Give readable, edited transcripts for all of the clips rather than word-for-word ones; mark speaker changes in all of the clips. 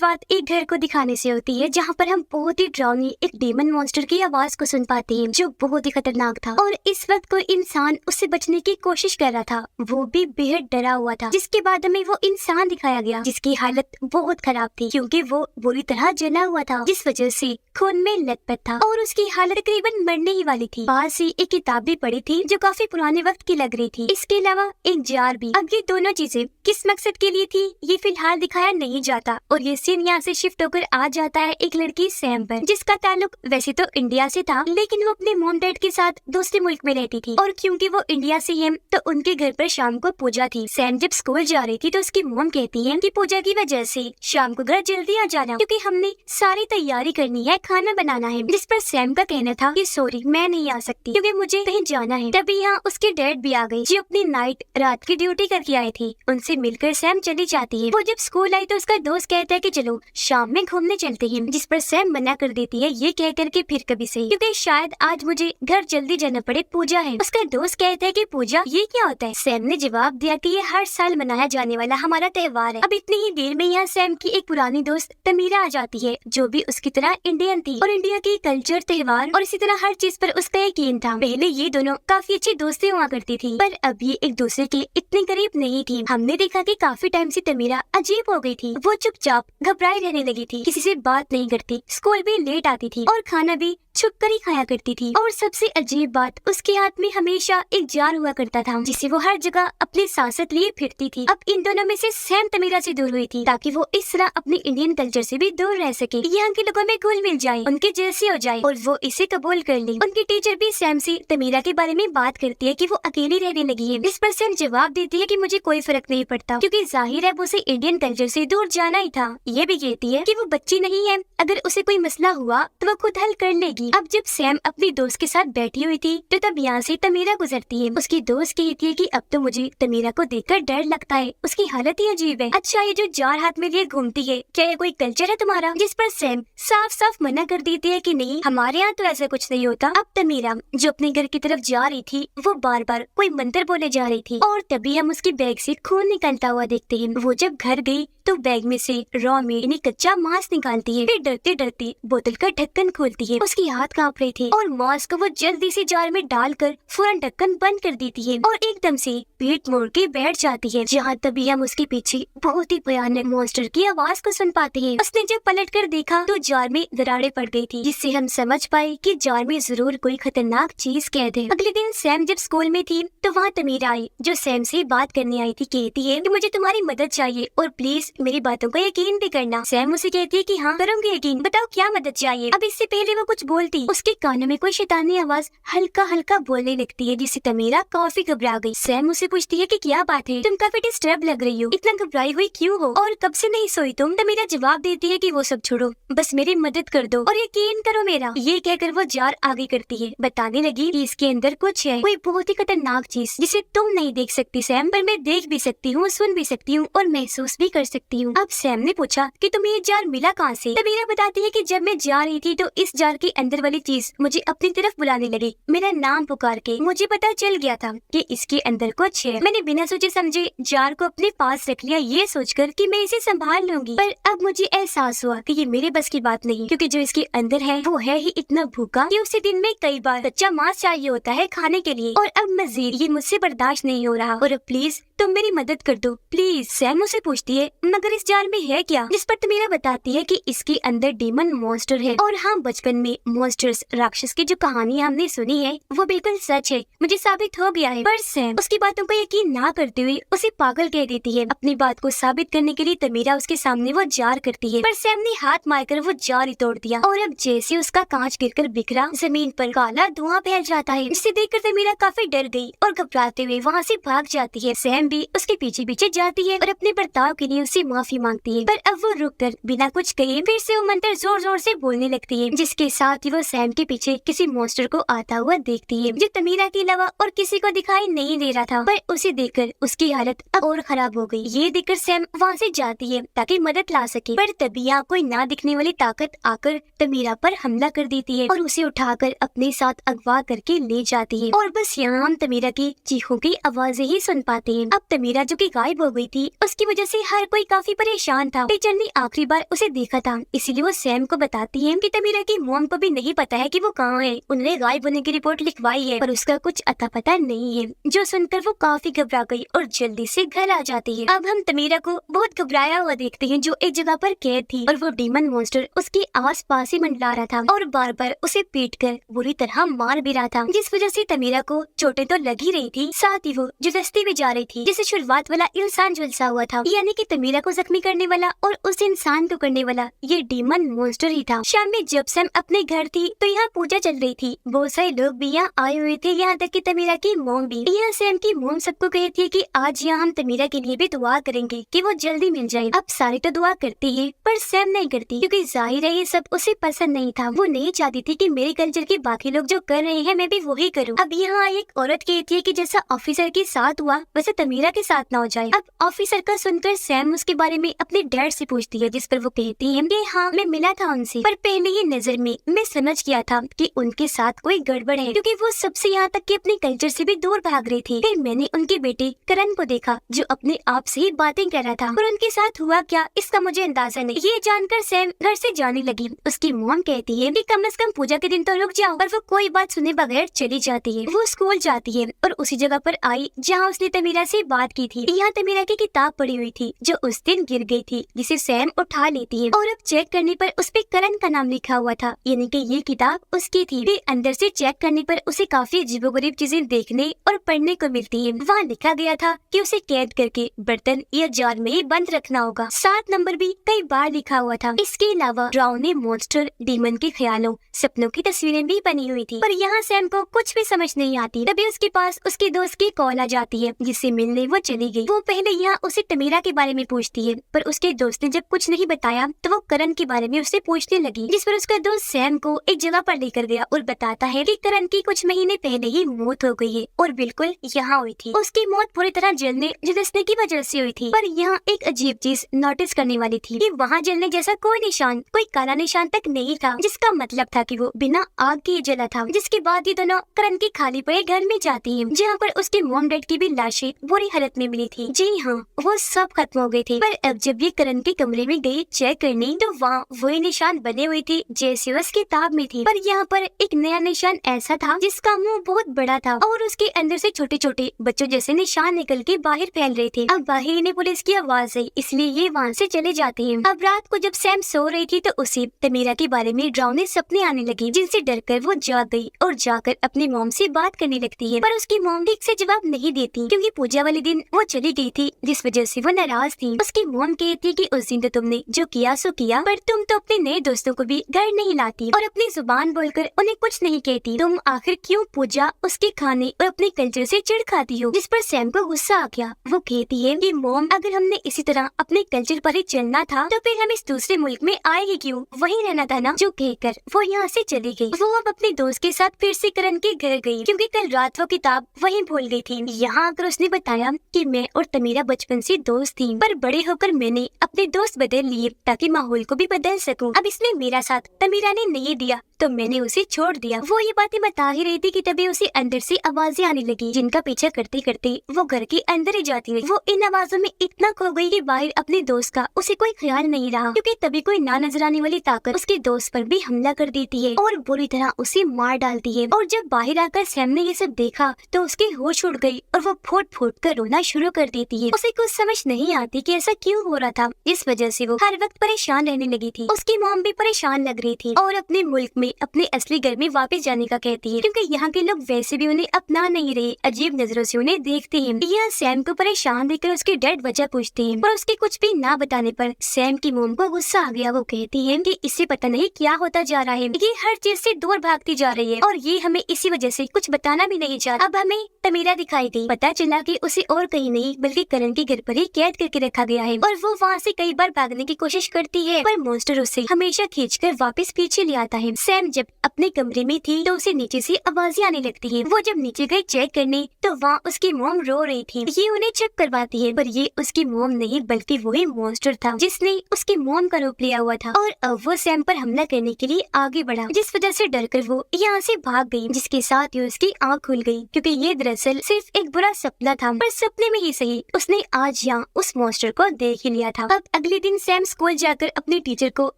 Speaker 1: शुरुआत एक घर को दिखाने से होती है जहाँ पर हम बहुत ही डरावनी एक डेमन मॉन्स्टर की आवाज को सुन पाते हैं जो बहुत ही खतरनाक था और इस वक्त कोई इंसान उससे बचने की कोशिश कर रहा था, वो भी बेहद डरा हुआ था। जिसके बाद हमें वो इंसान दिखाया गया जिसकी हालत बहुत खराब थी क्योंकि वो बुरी तरह जला हुआ था, जिस वजह से खून में लथपथ था और उसकी हालत तकरीबन मरने ही वाली थी। पास ही एक किताब भी पड़ी थी जो काफी पुराने वक्त की लग रही थी, इसके अलावा एक जार भी। अब ये दोनों चीजें किस मकसद के लिए थी ये फिलहाल दिखाया नहीं जाता और ये सीन यहाँ से शिफ्ट होकर आ जाता है एक लड़की सैम पर, जिसका ताल्लुक वैसे तो इंडिया से था लेकिन वो अपने मॉम डैड के साथ दूसरे मुल्क में रहती थी और क्योंकि वो इंडिया से है तो उनके घर पर शाम को पूजा थी। सैम जब स्कूल जा रही थी तो उसकी मॉम कहती है कि पूजा की वजह से शाम को घर जल्दी आ जाना क्योंकि हमने सारी तैयारी करनी है, खाना बनाना है। जिस पर सैम का कहना था कि सॉरी मैं नहीं आ सकती क्योंकि मुझे कहीं जाना है। तभी यहाँ उसके डैड भी आ गए जो अपनी रात की ड्यूटी करके आए थे। उनसे मिलकर सैम चली जाती है। वो जब स्कूल आई तो उसका दोस्त कहता है कि चलो शाम में घूमने चलते हैं, जिस पर सैम मना कर देती है ये कह करके फिर कभी सही क्योंकि शायद आज मुझे घर जल्दी जाना पड़े, पूजा है। उसका दोस्त कहता है कि पूजा ये क्या होता है। सैम ने जवाब दिया कि ये हर साल मनाया जाने वाला हमारा त्योहार है। अब इतनी ही देर में यहाँ सैम की एक पुरानी दोस्त तमीरा आ जाती है जो भी उसकी तरह इंडियन थी और इंडिया की कल्चर, त्योहार और इसी तरह हर चीज पर उसका यकीन था। पहले ये दोनों काफी अच्छी दोस्ती हुआ करती थी पर अब ये एक दूसरे के इतने करीब नहीं थी। हमने देखा कि काफी टाइम से तमीरा अजीब हो गई थी, वो चुपचाप घबराई रहने लगी थी, किसी से बात नहीं करती, स्कूल भी लेट आती थी और खाना भी छुप कर ही खाया करती थी। और सबसे अजीब बात उसके हाथ में हमेशा एक जार हुआ करता था जिसे वो हर जगह अपनी सांसत लिए फिरती थी। अब इन दोनों में से सैम तमीरा से दूर हुई थी ताकि वो इस तरह अपने इंडियन कल्चर से भी दूर रह सके, यहाँ के लोगों में घुल मिल जाए, उनके जैसी हो जाए और वो इसे कबूल कर ली। उनकी टीचर भी सैम से तमीरा के बारे में बात करती है कि वो अकेली रहने लगी है, जिस पर सैम जवाब देती है कि मुझे कोई फर्क नहीं पड़ता क्योंकि जाहिर है वो उसे इंडियन कल्चर से दूर जाना ही था। ये भी कहती है कि वो बच्ची नहीं है, अगर उसे कोई मसला हुआ तो वो खुद हल कर लेगी। अब जब सैम अपनी दोस्त के साथ बैठी हुई थी तो तब यहाँ से तमीरा गुजरती है। उसकी दोस्त कहती है कि अब तो मुझे तमीरा को देखकर डर लगता है, उसकी हालत ही अजीब है। अच्छा ये जो जार हाथ में लिए घूमती है क्या ये कोई कल्चर है तुम्हारा। जिस पर सैम साफ साफ मना कर देती है कि नहीं हमारे यहाँ तो ऐसा कुछ नहीं होता। अब तमीरा जो अपने घर की तरफ जा रही थी वो बार बार कोई मंत्र बोले जा रही थी और तभी हम उसके बैग से खून निकलता हुआ देखते हैं। वो जब घर गई तो बैग में से रॉ मीट यानी कच्चा मांस निकालती है, फिर डरते डरते बोतल का ढक्कन खोलती है। उसके हाथ कांप रहे थे और मांस को वो जल्दी से जार में डालकर फौरन ढक्कन बंद कर देती है और एकदम से पीठ मोड़ के बैठ जाती है। जहाँ तभी हम उसके पीछे बहुत ही भयानक मॉन्स्टर की आवाज को सुन पाते हैं। उसने जब पलट कर देखा तो जार में दरारें पड़ गई थी जिससे हम समझ पाए कि जार में जरूर कोई खतरनाक चीज कैद है। अगले दिन सैम जब स्कूल में थी तो वहाँ तमीरा आई जो सैम से बात करने आई थी। कहती है कि मुझे तुम्हारी मदद चाहिए और प्लीज मेरी बातों को यकीन भी करना। सैम उसे कहती है कि हाँ करूँगी यकीन, बताओ क्या मदद चाहिए। अब इससे पहले वो कुछ बोलती उसके कानों में कोई शैतानी आवाज हल्का हल्का बोलने लगती है जिससे तमीरा काफी घबरा गई। सैम उसे पूछती है कि क्या बात है, तुम काफी डिस्टर्ब लग रही हो, इतना घबराई हुई क्यों हो और कब से नहीं सोई तुम। तमीरा जवाब देती है कि वो सब छोड़ो, बस मेरी मदद कर दो और यकीन करो मेरा। ये कहकर वो जार आगे करती है, बताने लगी कि इसके अंदर कुछ है, कोई बहुत ही खतरनाक चीज जिसे तुम नहीं देख सकती सैम, पर मैं देख भी सकती हूँ, सुन भी सकती हूँ और महसूस भी कर सकती हूँ। अब सैम ने पूछा कि तुम्हें ये जार मिला कहाँ से। तमीरा बताती है कि जब मैं जा रही थी तो इस जार के अंदर वाली चीज मुझे अपनी तरफ बुलाने लगी, मेरा नाम पुकार के। मुझे पता चल गया था कि इसके अंदर कुछ है। मैंने बिना सोचे समझे जार को अपने पास रख लिया ये सोचकर कि मैं इसे संभाल लूंगी, पर अब मुझे एहसास हुआ कि ये मेरे बस की बात नहीं क्योंकि जो इसके अंदर है वो है ही इतना भूखा कि उसे दिन में कई बार कच्चा मांस चाहिए होता है खाने के लिए और अब मजीद ये मुझसे बर्दाश्त नहीं हो रहा और अब प्लीज तुम मेरी मदद कर दो प्लीज। सैम उसे पूछती है मगर इस जार में है क्या, जिस पर तमीरा बताती है कि इसके अंदर डेमन मॉन्स्टर है। और हाँ बचपन में मॉन्स्टर्स राक्षस की जो कहानी हमने सुनी है वो बिल्कुल सच है, मुझे साबित हो गया है। पर सैम उसकी बातों को यकीन ना करते हुए उसे पागल कह देती है। अपनी बात को साबित करने के लिए तमीरा उसके सामने वो जार करती है पर सैम ने हाथ मारकर वो जार ही तोड़ दिया और अब जैसे उसका कांच गिरकर बिखरा जमीन पर काला धुआं फैल जाता है, जिसे देखकर तमीरा काफी डर गई और घबराते हुए वहाँ से भाग जाती है। सैम भी उसके पीछे पीछे जाती है और अपने बर्ताव के लिए उससे माफी मांगती है, पर अब वो रुककर बिना कुछ कहे फिर से वो मंत्र जोर जोर से बोलने लगती है, जिसके साथ ही वो सैम के पीछे किसी मॉन्स्टर को आता हुआ देखती है जो तमीरा के अलावा और किसी को दिखाई नहीं दे रहा था। पर उसे देखकर उसकी हालत अब और खराब हो गई। ये देखकर सैम वहाँ से जाती है ताकि मदद ला सके, पर तभी यहाँ कोई ना दिखने वाली ताकत आकर तमीरा पर हमला कर देती है और उसे उठाकर अपने साथ अगवा करके ले जाती है। और बस यहाँ हम तमीरा की चीखों की आवाजें ही सुन पाते हैं। अब अब तमीरा जो कि गायब हो गई थी, उसकी वजह से हर कोई काफी परेशान था। टीचर ने आखिरी बार उसे देखा था, इसीलिए वो सैम को बताती है कि तमीरा की मॉम को भी नहीं पता है कि वो कहाँ है। उन्होंने गायब होने की रिपोर्ट लिखवाई है पर उसका कुछ अता पता नहीं है। जो सुनकर वो काफी घबरा गई और जल्दी से घर आ जाती है। अब हम तमीरा को बहुत घबराया हुआ देखते हैं, जो एक जगह पर कैद थी और वो डीमन मॉन्स्टर उसके आस पास ही मंडरा रहा था और बार बार उसे पीट कर बुरी तरह मार भी रहा था, जिस वजह से तमीरा को चोटें तो लग ही रही थी, साथ ही वो जुदस्ती भी जा रही थी। जिसे शुरुआत वाला इंसान झुलसा हुआ था, यानी कि तमीरा को जख्मी करने वाला और उस इंसान को करने वाला ये डीमन मॉन्स्टर ही था। शाम में जब सैम अपने घर थी तो यहाँ पूजा चल रही थी। बहुत सारे लोग भी यहाँ आए हुए थे, यहाँ तक कि तमीरा की मॉम भी। यहाँ सैम की मॉम सबको कहती है कि आज यहाँ हम तमीरा के लिए भी दुआ करेंगे कि वो जल्दी मिल जाए। अब सारी तो दुआ करती है पर सैम नहीं करती, क्योंकि जाहिर है ये सब उसे पसंद नहीं था। वो नहीं चाहती थी कि मेरे कल्चर के बाकी लोग जो कर रहे हैं मैं भी वही करूँ। अब यहाँ एक औरत कहती है कि जैसा ऑफिसर के साथ हुआ वैसे तमीरा के साथ ना हो जाए। अब ऑफिसर का सुनकर सैम उसके बारे में अपने डैड से पूछती है, जिस पर वो कहती है कि हाँ मैं मिला था उनसे, पर पहले ही नजर में मैं समझ गया था कि उनके साथ कोई गड़बड़ है, क्योंकि वो सबसे यहाँ तक कि अपने कल्चर से भी दूर भाग रही थी। फिर मैंने उनके बेटे करण को देखा जो अपने आप से ही बातें कर रहा था, और उनके साथ हुआ क्या इसका मुझे अंदाजा नहीं। ये जानकर सैम घर से जाने लगी। उसकी मॉम कहती है कि कम से कम पूजा के दिन तो रुक जाओ, पर वो कोई बात सुने बगैर चली जाती है। वो स्कूल जाती है और उसी जगह पर आई जहाँ उसने तमीरा से बात की थी। यहाँ तमीरा की किताब पड़ी हुई थी जो उस दिन गिर गई थी, जिसे सैम उठा लेती है और अब चेक करने पर उस पे करण का नाम लिखा हुआ था, यानी कि ये किताब उसकी थी। फिर अंदर से चेक करने पर उसे काफी अजीबोगरीब चीजें देखने और पढ़ने को मिलती है। वहाँ लिखा गया था कि उसे कैद करके बर्तन या जार में ही बंद रखना होगा। 7 नंबर भी कई बार लिखा हुआ था। इसके अलावा डरावने मॉन्स्टर, डीमन के ख्यालों, सपनों की तस्वीरें भी बनी हुई थी। पर यहाँ सैम को कुछ भी समझ नहीं आती। तभी उसके पास उसके दोस्त की कॉल आ जाती है, जिससे मिलने वो चली गई। वो पहले यहाँ उसे तमीरा के बारे में पूछती है, पर उसके दोस्त ने जब कुछ नहीं बताया तो वो करण के बारे में उससे पूछने लगी, जिस पर उसका दोस्त सैम को एक जगह पर लेकर गया और बताता है कि करण की कुछ महीने पहले ही मौत हो गई है और बिल्कुल यहाँ हुई थी। उसकी मौत पूरी तरह जलने झुलसने की वजह से हुई थी। पर यहाँ एक अजीब चीज नोटिस करने वाली थी कि वहाँ जलने जैसा कोई निशान, कोई काला निशान तक नहीं था, जिसका मतलब था कि वो बिना आग के जला था। जिसके बाद ये दोनों करण के खाली पड़े घर में जाती है, जहाँ पर उसके मॉम डैड की भी लाशें बुरी हालत में मिली थी। जी हाँ, वो सब खत्म हो गए थे। पर अब जब ये करण के कमरे में गई चेक करने तो वहाँ वही निशान बने हुए थे जैसे उस किताब में थी। पर यहाँ पर एक नया निशान ऐसा था जिसका मुंह बहुत बड़ा था और उसके अंदर से छोटे छोटे बच्चों जैसे निशान निकल के बाहर फैल रहे थे। अब बाहर इन्हें पुलिस की आवाज आई, इसलिए ये वहाँ से चले जाते हैं। अब रात को जब सैम सो रही थी तो उसे तमीरा के बारे में डरावने सपने आने लगे, जिनसे डरकर वो जाग गई और जाकर अपनी मॉम से बात करने लगती है। पर उसकी मॉम ठीक से जवाब नहीं देती, क्योंकि पूजा वाले दिन वो चली गई थी, जिस वजह से वो नाराज थी। उसकी मॉम कहती कि उस दिन तो तुमने जो किया सो किया, पर तुम तो अपने नए दोस्तों को भी घर नहीं लाती और अपनी जुबान बोलकर उन्हें कुछ नहीं कहती। तुम आखिर क्यों पूजा, उसके खाने और अपने कल्चर से चिढ़ खाती हो? जिस पर सैम को गुस्सा आ गया। वो कहती है कि मॉम, अगर हमने इसी तरह अपने कल्चर पर ही चलना था तो फिर हम इस दूसरे मुल्क में आएगी क्यों? वहीं रहना था ना। जो कहकर वो यहाँ से चली गई। वो अब अपने दोस्त के साथ फिर से करण के घर गई, क्योंकि कल रात वो किताब वहीं भूल गई थी। यहाँ आकर उसने बताया कि मैं और तमीरा बचपन से दोस्त थी, पर बड़े होकर मैंने अपने दोस्त बदल लिए ताकि माहौल को भी बदल सकूं। अब इसने मेरा साथ तमीरा ने नहीं दिया तो मैंने उसे छोड़ दिया। वो ये बातें बता ही रही थी कि तभी उसे अंदर से आवाजें आने लगी, जिनका पीछा करते करते वो घर के अंदर ही जाती रही। वो इन आवाजों में इतना खो गई कि बाहर अपने दोस्त का उसे कोई ख्याल नहीं रहा, क्योंकि तभी कोई ना नजर आने वाली ताकत उसके दोस्त पर भी हमला कर देती है और बुरी तरह उसे मार डालती है। और जब बाहर आकर सैम ने ये सब देखा तो उसके होश उड़ गई और वो फूट फूट कर रोना शुरू कर देती है। उसे कुछ समझ नहीं आती कि ऐसा क्यों हो रहा था। इस वजह से वो हर वक्त परेशान रहने लगी थी। उसकी मॉम भी परेशान लग रही थी और अपने मुल्क में अपने असली घर में वापस जाने का कहती है, क्योंकि यहाँ के लोग वैसे भी उन्हें अपना नहीं रहे, अजीब नजरों से उन्हें देखते हैं। यह सैम को परेशान देखकर उसके डैड वजह पूछते हैं, पर उसके कुछ भी ना बताने पर सैम की मॉम को गुस्सा आ गया। वो कहती है कि इसे पता नहीं क्या होता जा रहा है, ये हर चीज से दूर भागती जा रही है और ये हमें इसी वजह से कुछ बताना भी नहीं चाहता। अब हमें तमीरा दिखाई दी। पता चला कि उसे और कहीं नहीं बल्कि करण के घर पर ही कैद करके रखा गया है और वो वहाँ से कई बार भागने की कोशिश करती है, पर मॉन्स्टर उसे हमेशा खींचकर वापस पीछे ले आता है। सैम जब अपने कमरे में थी तो उसे नीचे से आवाजें आने लगती है। वो जब नीचे गई चेक करने तो वहाँ उसकी मॉम रो रही थी। ये उन्हें चुप करवाती है, पर ये उसकी मॉम नहीं बल्कि वही मॉन्स्टर था जिसने उसकी मॉम का रूप लिया हुआ था और अब वो सैम पर हमला करने के लिए आगे बढ़ा, जिस वजह से डरकर वो यहाँ से भाग गई, जिसके साथ ही उसकी आँख खुल गई, क्योंकि ये दरअसल सिर्फ एक बुरा सपना था पर सपने में ही सही उसने आज यहाँ उस मॉन्स्टर को देख ही लिया था। अब अगले दिन सैम स्कूल जाकर अपने टीचर को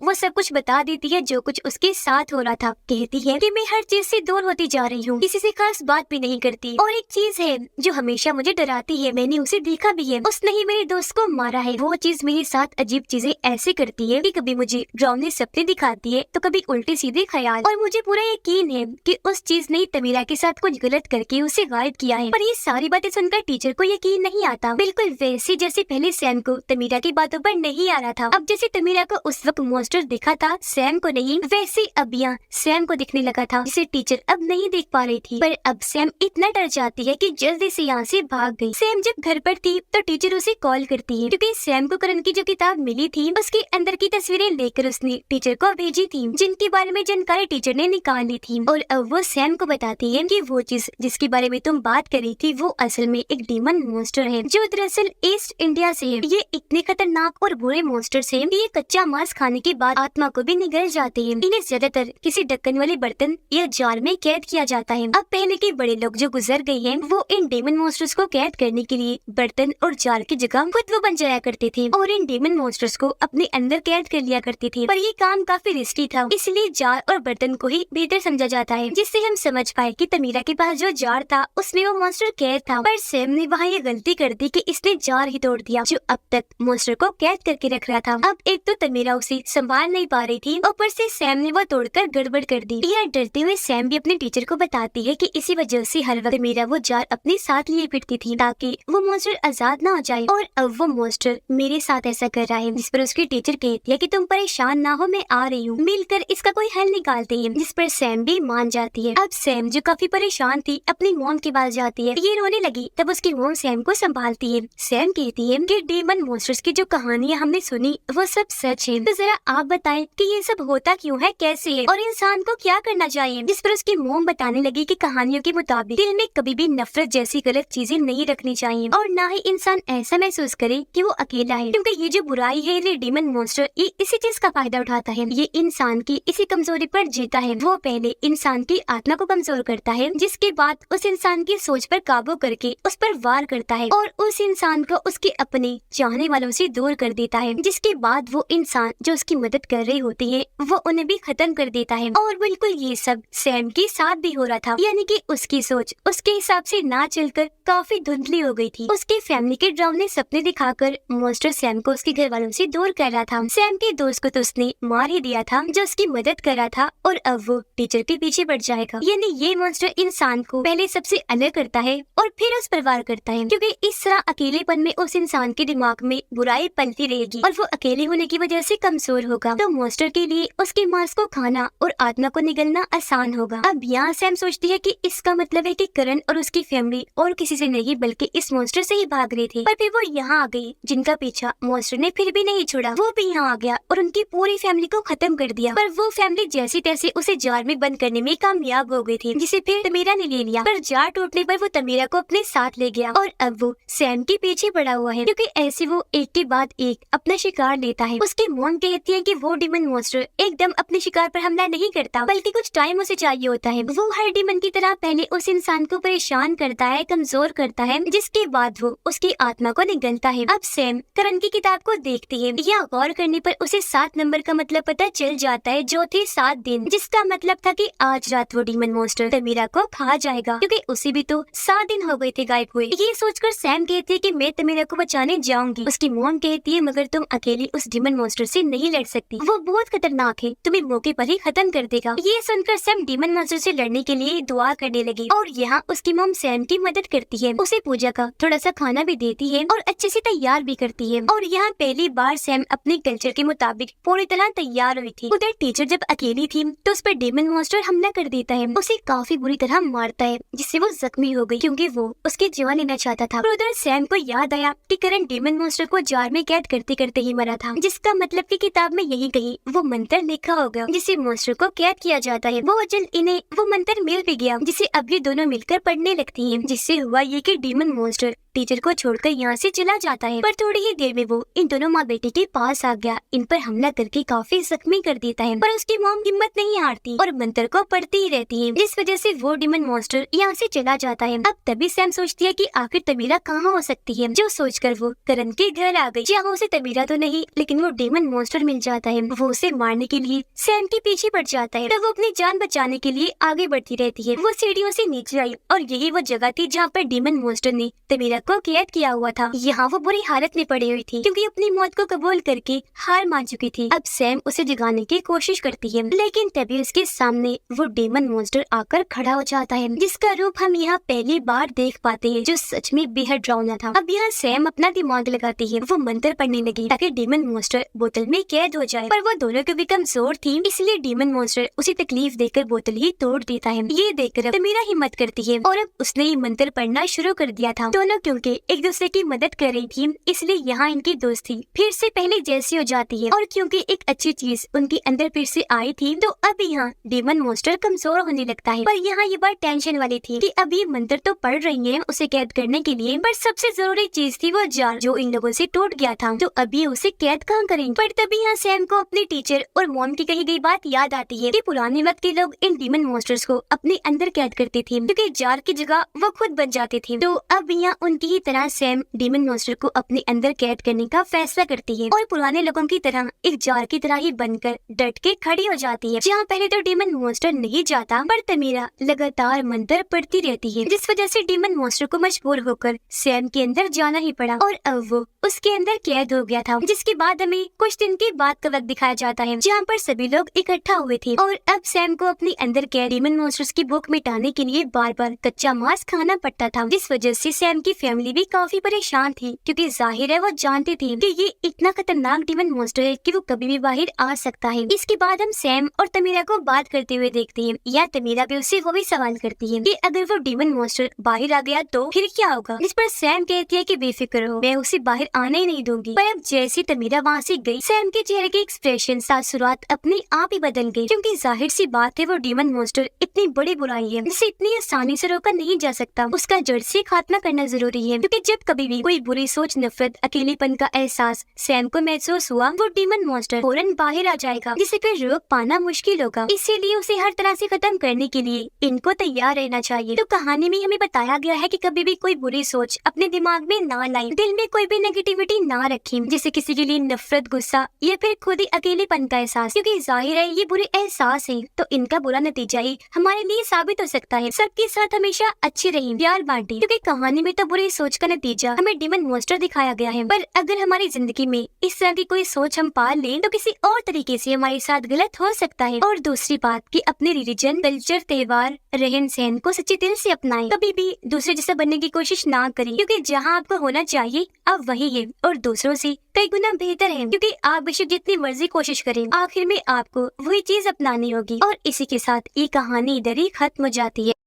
Speaker 1: वो सब कुछ बता देती है जो कुछ उसके साथ हो रहा था। कहती है कि मैं हर चीज से दूर होती जा रही हूँ, किसी से खास बात भी नहीं करती, और एक चीज है जो हमेशा मुझे डराती है, मैंने उसे देखा भी है, उसने ही मेरे दोस्त को मारा है। वो चीज मेरे साथ अजीब चीजें ऐसे करती है कि कभी मुझे डरावने सपने दिखाती है तो कभी उल्टे सीधे ख्याल, और मुझे पूरा यकीन है कि उस चीज ने तमीरा के साथ कुछ गलत करके उसे गायब किया है। पर ये सारी बातें सुनकर टीचर को यकीन नहीं आता, बिल्कुल वैसे जैसे पहले सैम को तमीरा की बातों पर नहीं आ रहा था। अब जैसे तमीरा को उस वक्त मॉन्स्टर दिखा था, सैम को नहीं, वैसे अब यहाँ सैम को दिखने लगा था जिसे टीचर अब नहीं देख पा रही थी। पर अब सैम इतना डर जाती है कि जल्दी से यहाँ से भाग गई। सैम जब घर पर थी तो टीचर उसे कॉल करती है क्योंकि सैम को करण की जो किताब मिली थी उसके अंदर की तस्वीरें लेकर उसने टीचर को भेजी थी, जिनके बारे में जानकारी टीचर ने निकाल ली थी। और अब वो सैम को बताती है कि वो चीज जिसके बारे में तुम बात कर रही थी वो असल में एक डीमन मॉन्स्टर है जो दरअसल ईस्ट इंडिया से है। ये इतने खतरनाक और बुरे मॉन्स्टर है, ये कच्चा मांस खाने के बाद आत्मा को भी निगल जाते हैं। इन्हें ज्यादातर किसी ढक्कन वाले बर्तन या जार में कैद किया जाता है। अब पहले के बड़े लोग जो गुजर गए हैं वो इन डेमन मॉन्स्टर्स को कैद करने के लिए बर्तन और जार की जगह खुद वो बन जाया करते थे और इन डेमन मॉन्स्टर्स को अपने अंदर कैद कर लिया करते थे। पर ये काम काफी रिस्की था, इसलिए जार और बर्तन को ही बेहतर समझा जाता है, जिससे हम समझ पाए कि तमीरा के पास जो जार था उसमें वो मॉन्स्टर कैद था। पर सैम ने वहाँ ये गलती कर दी कि इसने जार ही तोड़ दिया जो अब तक मॉन्स्टर को कैद करके रख रहा था। अब एक तो तमीरा उसे संभाल नहीं पा रही थी, ऊपर से सैम ने वो तोड़कर गड़बड़ कर दी। यह डरते हुए सैम भी अपने टीचर को बताती है कि इसी वजह से हर वक्त मेरा वो जार अपने साथ लिए फिरती थी ताकि वो मॉन्स्टर आजाद ना हो जाए, और अब वो मॉन्स्टर मेरे साथ ऐसा कर रहा है। जिस पर उसकी टीचर कहती है कि तुम परेशान ना हो, मैं आ रही हूँ, मिलकर इसका कोई हल निकालते हैं, जिस पर सैम भी मान जाती है। अब सैम जो काफी परेशान थी अपनी मॉम के पास जाती है, ये रोने लगी। तब उसकी मॉम सैम को संभालती है। सैम कहती है कि डेमन मॉन्स्टर्स की जो कहानियाँ हमने सुनी वो सब सच है, तो जरा आप बताएं कि ये सब होता क्यों है, कैसे है और इंसान को क्या करना चाहिए। जिस पर उसकी मॉम बताने लगी कि कहानियों के मुताबिक दिल में कभी भी नफरत जैसी गलत चीजें नहीं रखनी चाहिए और ना ही इंसान ऐसा महसूस करे कि वो अकेला है, क्योंकि ये जो बुराई है, ये डेमन मॉन्स्टर ये इसी चीज का फायदा उठाता है। ये इंसान की इसी कमजोरी पर जीता है। वो पहले इंसान की आत्मा को कमजोर करता है, जिसके बाद उस इंसान की सोच पर काबू करके उस पर वार करता है और उस इंसान को उसके अपने चाहने वालों से दूर कर देता है, जिसके बाद वो इंसान जो उसकी मदद कर रही होती है वो उन्हें भी खत्म कर देता है। और बिल्कुल ये सब सैम के साथ भी हो रहा था, यानी कि उसकी सोच उसके हिसाब से ना चलकर काफी धुंधली हो गई थी। उसके फैमिली के डरावने सपने दिखाकर मॉन्स्टर सैम को उसके घर वालों से दूर कर रहा था। सैम के दोस्त को तो उसने मार ही दिया था जो उसकी मदद कर रहा था, और अब वो टीचर के पीछे बढ़ जाएगा। यानी ये मॉन्स्टर इंसान को पहले सबसे अलग करता है और फिर उस पर वार करता है, क्योंकि इस तरह अकेलेपन में उस इंसान के दिमाग में बुराई पलती रहेगी और वो अकेले होने की वजह से कमजोर होगा। तो मॉन्स्टर के लिए उसके मांस को खाना और आत्मा को निगलना आसान होगा। अब यहाँ सैम सोचती है कि इसका मतलब है कि करण और उसकी फैमिली और किसी से नहीं बल्कि इस मॉन्स्टर से ही भाग रहे थे। पर फिर वो यहाँ आ गई जिनका पीछा मॉन्स्टर ने फिर भी नहीं छोड़ा। वो भी यहाँ आ गया और उनकी पूरी फैमिली को खत्म कर दिया। पर वो फैमिली जैसे तैसे उसे जार में बंद करने में कामयाब हो गई थी, जिसे फिर तमीरा ने ले लिया। पर जार टूटने पर वो तमीरा को अपने साथ ले गया और अब वो सैम के पीछे पड़ा हुआ है, क्योंकि ऐसे वो एक के बाद एक अपना शिकार लेता है। उसकी मॉम कहती है कि वो डीमन मॉन्स्टर एकदम अपने शिकार पर हमला नहीं करता, बल्कि कुछ टाइम उसे चाहिए होता है। वो हर डीमन की तरह पहले उस इंसान को परेशान करता है, कमजोर करता है, जिसके बाद वो उसकी आत्मा को निगलता है। अब सैम करण की किताब को देखती है। यह गौर करने पर उसे 7 नंबर का मतलब पता चल जाता है, जो थे 7 दिन, जिसका मतलब था कि आज रात वो डीमन मॉन्स्टर तमीरा को खा जाएगा, क्योंकि उसे भी तो 7 दिन हो गए थे गायब हुए। ये सोचकर सैम कहती है कि मैं तमीरा को बचाने जाऊंगी। उसकी मॉम कहती है मगर तुम अकेली उस डीमन मॉन्स्टर से नहीं लड़ सकती, वो बहुत खतरनाक है, तुम्हें मौके पर ही खत्म कर देगा। ये सुनकर सैम डीमन मॉन्स्टर से लड़ने के लिए दुआ करने लगी और यहाँ उसकी मॉम सैम की मदद करती है, उसे पूजा का थोड़ा सा खाना भी देती है और अच्छे से तैयार भी करती है। और यहाँ पहली बार सैम अपने कल्चर के मुताबिक पूरी तरह तैयार हुई थी। उधर टीचर जब अकेली थी तो उस पर डेमन मॉन्स्टर हमला कर देता है, उसे काफी बुरी तरह मारता है, जिससे वो जख्मी हो गई क्योंकि वो उसकी जान लेना चाहता था। उधर सैम को याद आया कि करण डेमन मॉन्स्टर को जार में कैद करते करते ही मरा था, जिसका मतलब कि किताब में यही कहीं वो मंत्र लिखा होगा जिससे मॉन्स्टर को कैद किया जाता है। वो जल्द इन्हें वो मंत्र मिल भी गया, जिसे अब ये दोनों मिलकर पढ़ने लगती है, जिससे हुआ ये कि डेमन मॉन्स्टर टीचर को छोड़कर यहाँ से चला जाता है। पर थोड़ी ही देर में वो इन दोनों माँ बेटे के पास आ गया, इन पर हमला करके काफी जख्मी कर देता है। पर उसकी मॉम हिम्मत नहीं हारती और मंत्र को पढ़ती ही रहती है, जिस वजह से वो डीमन मॉन्स्टर यहाँ से चला जाता है। अब तभी सैम सोचती है कि आखिर तमीरा कहाँ हो सकती है, जो सोचकर वो करण के घर आ गई, जहाँ उसे तमीरा तो नहीं लेकिन वो डीमन मॉन्स्टर मिल जाता है। वो उसे मारने के लिए सैम के पीछे पड़ जाता है, तब वो अपनी जान बचाने के लिए आगे बढ़ती रहती है। वो सीढ़ियों से नीचे आई और यही वो जगह थी जहाँ पर डीमन मॉन्स्टर ने तमीरा को कैद किया हुआ था। यहाँ वो बुरी हालत में पड़ी हुई थी क्योंकि अपनी मौत को कबूल करके हार मान चुकी थी। अब सैम उसे जगाने की कोशिश करती है, लेकिन तभी उसके सामने वो डीमन मॉन्स्टर आकर खड़ा हो जाता है, जिसका रूप हम यहाँ पहली बार देख पाते हैं, जो सच में बेहद डरावना था। अब यहाँ सैम अपना दिमाग लगाती है, वो मंत्र पढ़ने लगी ताकि डीमन मॉन्स्टर बोतल में कैद हो जाए। पर वो दोनों की भी कमजोर थी, इसलिए डीमन मॉन्स्टर उसे तकलीफ देकर बोतल ही तोड़ देता है। ये देखकर तमीरा हिम्मत करती है और अब उसने ये मंत्र पढ़ना शुरू कर दिया था। दोनों क्योंकि एक दूसरे की मदद कर रही थी, इसलिए यहाँ इनकी दोस्ती फिर से पहले जैसी हो जाती है। और क्योंकि एक अच्छी चीज उनके अंदर फिर से आई थी, तो अब यहाँ डीमन मॉन्स्टर कमजोर होने लगता है। पर यहाँ ये बात टेंशन वाली थी कि अब ये मंत्र तो पढ़ रही है उसे कैद करने के लिए, पर सबसे जरूरी चीज थी वो जार जो इन लोगों से टूट गया था, तो अभी उसे कैद कहाँ करेंगे। पर तभी यहाँ सैम को अपने टीचर और मॉम की कही गई बात याद आती है कि पुराने वक्त के लोग इन डीमन मॉन्स्टर्स को अपने अंदर कैद करते थे, क्योंकि जार की जगह वो खुद बन जाते थे। तो अब यहाँ उनकी ही तरह सैम डीमन मॉन्स्टर को अपने अंदर कैद करने का फैसला करती है और पुराने लोगों की तरह एक जार की तरह ही बनकर डट के खड़ी हो जाती है। जहाँ पहले तो डीमन मॉन्स्टर नहीं जाता, पर तमीरा लगातार मंत्र पढ़ती रहती है, जिस वजह से डीमन मॉन्स्टर को मजबूर होकर सैम के अंदर जाना ही पड़ा और अब वो उसके अंदर कैद हो गया था। जिसके बाद हमें कुछ दिन के बाद का वक्त दिखाया जाता है, जहाँ पर सभी लोग इकट्ठा हुए थे और अब सैम को अपने अंदर कैद डीमन मॉन्स्टर्स की भूख मिटाने के लिए बार बार कच्चा मांस खाना पड़ता था, जिस वजह से सैम की फैमिली भी काफी परेशान थी, क्योंकि जाहिर है वो जानते थे कि ये इतना खतरनाक डीमन मॉन्स्टर है कि वो कभी भी बाहर आ सकता है। इसके बाद हम सैम और तमीरा को बात करते हुए देखते हैं, या तमीरा भी उससे वो भी सवाल करती है कि अगर वो डीमन मॉन्स्टर बाहर आ गया तो फिर क्या होगा। इस पर सैम कहती है कि बेफिक्र हो, मैं उसे बाहर आने ही नहीं दूंगी। पर अब जैसी तमीरा वहाँ से गई, सैम के चेहरे के एक्सप्रेशन तासुरात अपने आप ही बदल गए, क्योंकि जाहिर सी बात है वो डीमन मॉन्स्टर इतनी बड़ी बुराई है जिसे इतनी आसानी से रोका नहीं जा सकता। उसका जड़ से खात्मा करना जरूरी है, क्योंकि जब कभी भी कोई बुरी सोच, नफरत, अकेलेपन का एहसास सैम को महसूस हुआ, वो डीमन मॉन्स्टर फौरन बाहर आ जाएगा, जिसे फिर रोक पाना मुश्किल होगा। इसीलिए उसे हर तरह से खत्म करने के लिए इनको तैयार रहना चाहिए। तो कहानी में हमें बताया गया है कि कभी भी कोई बुरी सोच अपने दिमाग में ना लाएं, दिल में कोई भी नेगेटिविटी ना रखें, जिसे किसी के लिए नफरत, गुस्सा या फिर खुद ही अकेलेपन का एहसास, क्योंकि जाहिर है ये बुरे एहसास है, तो इनका बुरा नतीजा ही हमारे लिए साबित हो सकता है। सबके साथ हमेशा अच्छे रहें, प्यार बांटें, क्योंकि कहानी में तो बुरी सोच का नतीजा हमें डीमन मॉन्स्टर दिखाया गया है, पर अगर हमारी जिंदगी में इस तरह की कोई सोच हम पाल लें तो किसी और तरीके से हमारे साथ गलत हो सकता है। और दूसरी बात कि अपने रिलीजन, कल्चर, त्योहार, रहन सहन को सच्चे दिल से अपनाएं, कभी भी दूसरे जैसा बनने की कोशिश ना करें, क्योंकि जहाँ आपको होना चाहिए आप वही है और दूसरों से कई गुना बेहतर है, क्योंकि आप बेशक जितनी मर्जी कोशिश करें, आखिर में आपको वही चीज अपनानी होगी। और इसी के साथ ये कहानी इधर ही खत्म हो जाती है।